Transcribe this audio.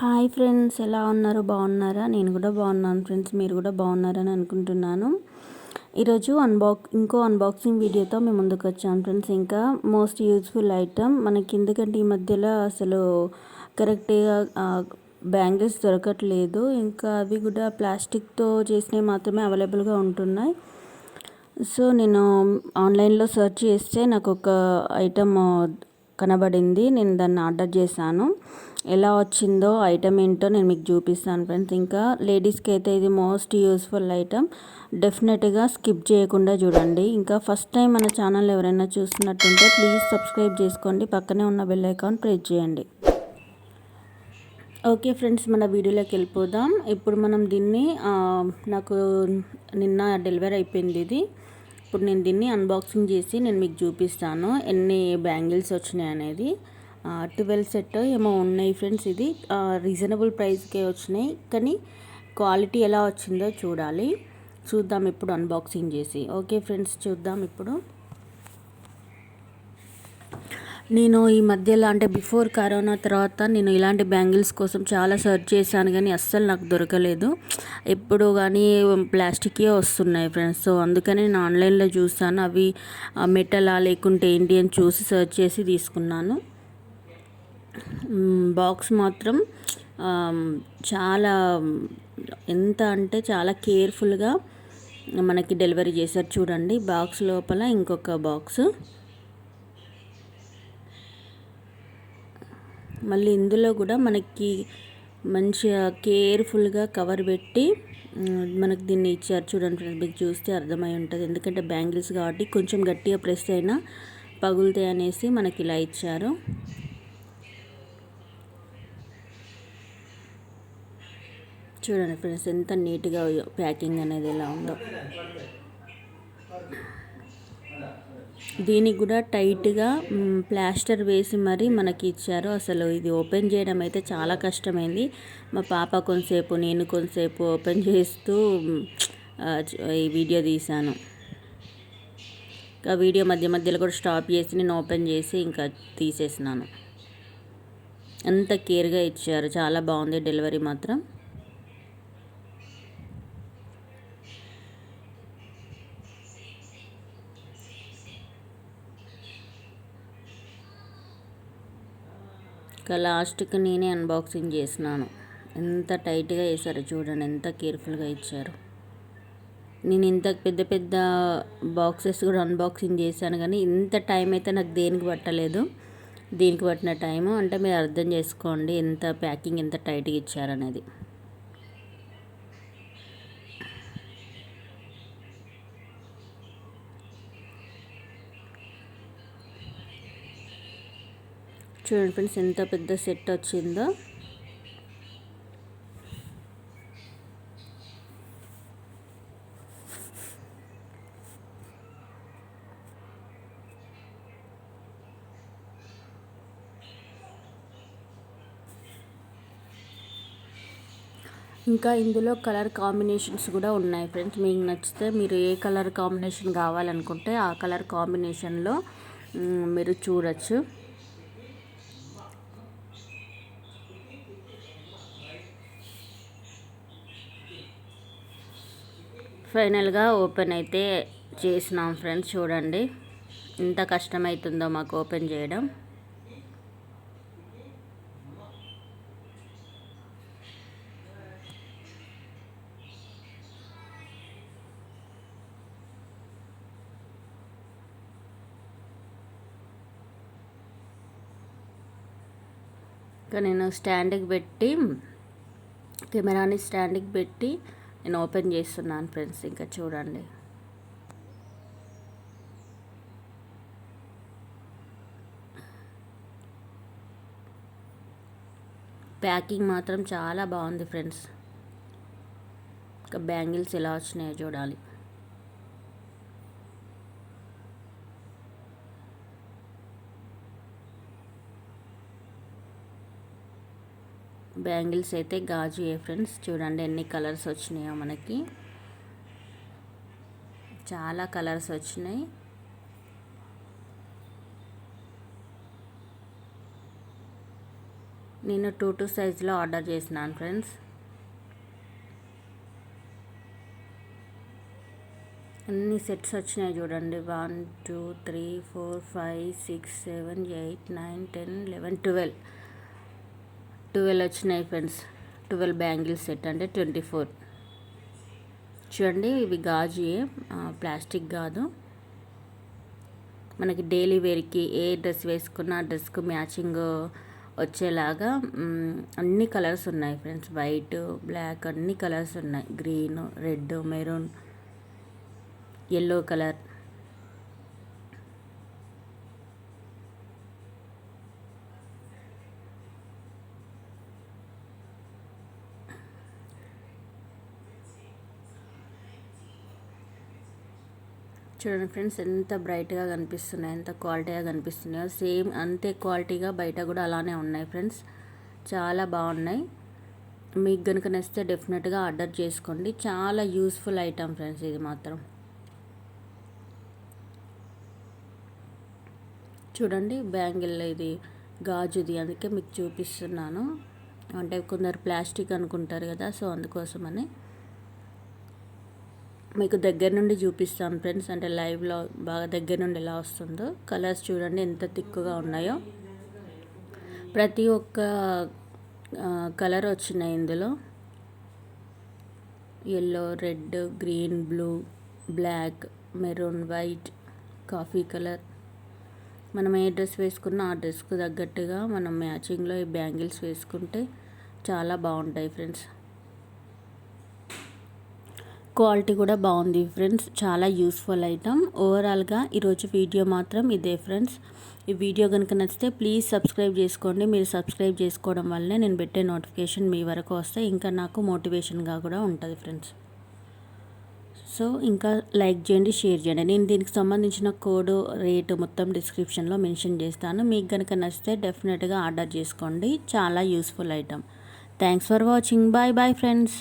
Hi friends, ఎలా ఉన్నారు? బాగున్నారా? నేను కూడా బాగున్నాను ఫ్రెండ్స్. మీరు కూడా బాగున్నారని అనుకుంటున్నాను. ఈరోజు ఇంకో అన్బాక్సింగ్ వీడియోతో మేము ముందుకు వచ్చాను ఫ్రెండ్స్. ఇంకా మోస్ట్ యూజ్ఫుల్ ఐటమ్ మనకి, ఎందుకంటే ఈ మధ్యలో అసలు కరెక్ట్గా బ్యాంగిల్స్ దొరకట్లేదు. ఇంకా అవి కూడా ప్లాస్టిక్తో చేసినవి మాత్రమే అవైలబుల్గా ఉంటున్నాయి. సో నేను ఆన్లైన్లో సెర్చ్ చేస్తే నాకు ఒక ఐటమ్ కనబడింది. నేను దాన్ని ఆర్డర్ చేశాను. ఎలా వచ్చిందో ఐటమ్ ఏంటో నేను మీకు చూపిస్తాను ఫ్రెండ్స్. ఇంకా లేడీస్కి అయితే ఇది మోస్ట్ యూస్ఫుల్ ఐటమ్. డెఫినెట్గా స్కిప్ చేయకుండా చూడండి. ఇంకా ఫస్ట్ టైం మన ఛానల్ ఎవరైనా చూస్తున్నట్టుంటే ప్లీజ్ సబ్స్క్రైబ్ చేసుకోండి. పక్కనే ఉన్న బెల్ ఐకాన్ ప్రెస్ చేయండి. ఓకే ఫ్రెండ్స్, మన వీడియోలోకి వెళ్ళిపోదాం. ఇప్పుడు మనం దీన్ని నాకు నిన్న డెలివరీ అయిపోయింది ఇది. ఇప్పుడు నేను దీన్ని అన్బాక్సింగ్ చేసి నేను మీకు చూపిస్తాను ఎన్ని బ్యాంగిల్స్ వచ్చినాయి అనేది. 12 సెట్ ఏమో ఉన్నాయి ఫ్రెండ్స్. ఇది రీజనబుల్ ప్రైస్కే వచ్చినాయి, కానీ క్వాలిటీ ఎలా వచ్చిందో చూద్దాం ఇప్పుడు అన్బాక్సింగ్ చేసి. ఓకే ఫ్రెండ్స్, చూద్దాం ఇప్పుడు. నేను ఈ మధ్యలో అంటే బిఫోర్ కరోనా తర్వాత నేను ఇలాంటి బ్యాంగిల్స్ కోసం చాలా సెర్చ్ చేశాను, కానీ అస్సలు నాకు దొరకలేదు. ఎప్పుడు కానీ ప్లాస్టిక్కే వస్తున్నాయి ఫ్రెండ్స్. సో అందుకని నేను ఆన్లైన్లో చూసాను, అవి మెటలా లేకుంటే ఏంటి అని చూసి సెర్చ్ చేసి తీసుకున్నాను. బాక్స్ మాత్రం చాలా, ఎంత అంటే చాలా కేర్ఫుల్గా మనకి డెలివరీ చేశారు. చూడండి, బాక్స్ లోపల ఇంకొక బాక్స్, మళ్ళీ ఇందులో కూడా మనకి మంచిగా కేర్ఫుల్గా కవర్ పెట్టి మనకు దీన్ని ఇచ్చారు. చూడండి ఫ్రెండ్స్, మీకు చూస్తే అర్థమై ఉంటుంది. ఎందుకంటే బ్యాంగిల్స్ కాబట్టి కొంచెం గట్టిగా ప్రెస్ అయినా పగులుతాయి అనేసి మనకి ఇలా ఇచ్చారు. చూడండి ఫ్రెండ్స్, ఎంత నీట్గా ప్యాకింగ్ అనేది ఎలా ఉందో. దీనికి కూడా టైట్గా ప్లాస్టర్ వేసి మరీ మనకి ఇచ్చారు. అసలు ఇది ఓపెన్ చేయడం అయితే చాలా కష్టమైంది. మా పాప కొంతసేపు, నేను కొంతసేపు ఓపెన్ చేస్తూ ఈ వీడియో తీశాను. ఇంకా వీడియో మధ్య మధ్యలో కూడా స్టాప్ చేసి నేను ఓపెన్ చేసి ఇంకా తీసేసినాను. అంత కేర్గా ఇచ్చారు, చాలా బాగుంది డెలివరీ మాత్రం. ఇంకా లాస్ట్కి నేనే అన్బాక్సింగ్ చేసినాను. ఎంత టైట్గా వేసారో చూడండి, ఎంత కేర్ఫుల్గా ఇచ్చారు. నేను ఇంత పెద్ద పెద్ద బాక్సెస్ కూడా అన్బాక్సింగ్ చేశాను, కానీ ఇంత టైం అయితే నాకు దేనికి పట్టలేదు. దీనికి పట్టిన టైము అంటే మీరు అర్థం చేసుకోండి ఎంత ప్యాకింగ్ ఎంత టైట్గా ఇచ్చారనేది. చూడండి ఫ్రెండ్స్, ఎంత పెద్ద సెట్ వచ్చిందో. ఇంకా ఇందులో కలర్ కాంబినేషన్స్ కూడా ఉన్నాయి ఫ్రెండ్స్. మీకు నచ్చితే మీరు ఏ కలర్ కాంబినేషన్ కావాలనుకుంటే ఆ కలర్ కాంబినేషన్లో మీరు చూడొచ్చు. ఫైనల్గా ఓపెన్ అయితే చేసినాం ఫ్రెండ్స్. చూడండి ఎంత కష్టమవుతుందో మాకు ఓపెన్ చేయడం. ఇంకా నేను కెమెరాని స్టాండ్కి పెట్టి నేను ఓపెన్ చేస్తున్నాను ఫ్రెండ్స్. ఇంకా చూడండి, ప్యాకింగ్ మాత్రం చాలా బాగుంది ఫ్రెండ్స్. ఇంకా బ్యాంగిల్స్ ఎలా వచ్చినాయో చూడాలి. బ్యాంగిల్స్ అయితే గాజు ఫ్రెండ్స్. చూడండి ఎన్ని కలర్స్ వచ్చినాయో మనకి, చాలా కలర్స్ వచ్చినాయి. నేను 2 సైజులో ఆర్డర్ చేసినాను ఫ్రెండ్స్. అన్ని సెట్స్ వచ్చినాయి చూడండి. 1 2 3 4 5 6 7 8 9 10 11 12 వచ్చినాయి ఫ్రెండ్స్. 12 బ్యాంగిల్ సెట్ అంటే 24. చూడండి, ఇవి గాజు, ప్లాస్టిక్ కాదు. మనకి డైలీ వేర్కి ఏ డ్రెస్ వేసుకున్నా ఆ డ్రెస్కు మ్యాచింగ్ వచ్చేలాగా అన్ని కలర్స్ ఉన్నాయి ఫ్రెండ్స్. వైట్, బ్లాక్ అన్ని కలర్స్ ఉన్నాయి. Green, red, maroon, yellow colour. చూడండి ఫ్రెండ్స్, ఎంత బ్రైట్గా కనిపిస్తున్నాయి, ఎంత క్వాలిటీగా కనిపిస్తున్నాయో. సేమ్ అంతే క్వాలిటీగా బయట కూడా అలానే ఉన్నాయి ఫ్రెండ్స్. చాలా బాగున్నాయి. మీకు కనుక నచ్చితే డెఫినెట్గా ఆర్డర్ చేసుకోండి. చాలా యూస్ఫుల్ ఐటమ్ ఫ్రెండ్స్ ఇది మాత్రం. చూడండి, బ్యాంగిల్ ఇది గాజుది, అందుకే మీకు చూపిస్తున్నాను. అంటే కొందరు ప్లాస్టిక్ అనుకుంటారు కదా, సో అందుకోసమని మీకు దగ్గర నుండి చూపిస్తాను ఫ్రెండ్స్. అంటే లైవ్లో బాగా దగ్గర నుండి ఎలా వస్తుందో. కలర్స్ చూడండి ఎంత థిక్గా ఉన్నాయో. ప్రతి ఒక్క కలర్ వచ్చినాయి ఇందులో. Yellow, red, green, blue, black, maroon, white, coffee colour. మనం ఏ డ్రెస్ వేసుకున్నా ఆ డ్రెస్కు తగ్గట్టుగా మనం మ్యాచింగ్లో ఈ బ్యాంగిల్స్ వేసుకుంటే చాలా బాగుంటాయి ఫ్రెండ్స్. క్వాలిటీ కూడా బాగుంది ఫ్రెండ్స్. చాలా యూస్ఫుల్ ఐటమ్. ఓవరాల్గా ఈరోజు వీడియో మాత్రం ఇదే ఫ్రెండ్స్. ఈ వీడియో కనుక నచ్చితే ప్లీజ్ సబ్స్క్రైబ్ చేసుకోండి. మీరు సబ్స్క్రైబ్ చేసుకోవడం వల్లనే నేను పెట్టే నోటిఫికేషన్ మీ వరకు వస్తే ఇంకా నాకు మోటివేషన్గా కూడా ఉంటుంది ఫ్రెండ్స్. సో ఇంకా లైక్ చేయండి, షేర్ చేయండి. నేను దీనికి సంబంధించిన కోడ్, రేటు మొత్తం డిస్క్రిప్షన్లో మెన్షన్ చేస్తాను. మీకు కనుక నచ్చితే డెఫినెట్గా ఆర్డర్ చేసుకోండి. చాలా useful item. Thanks for watching. Bye bye friends.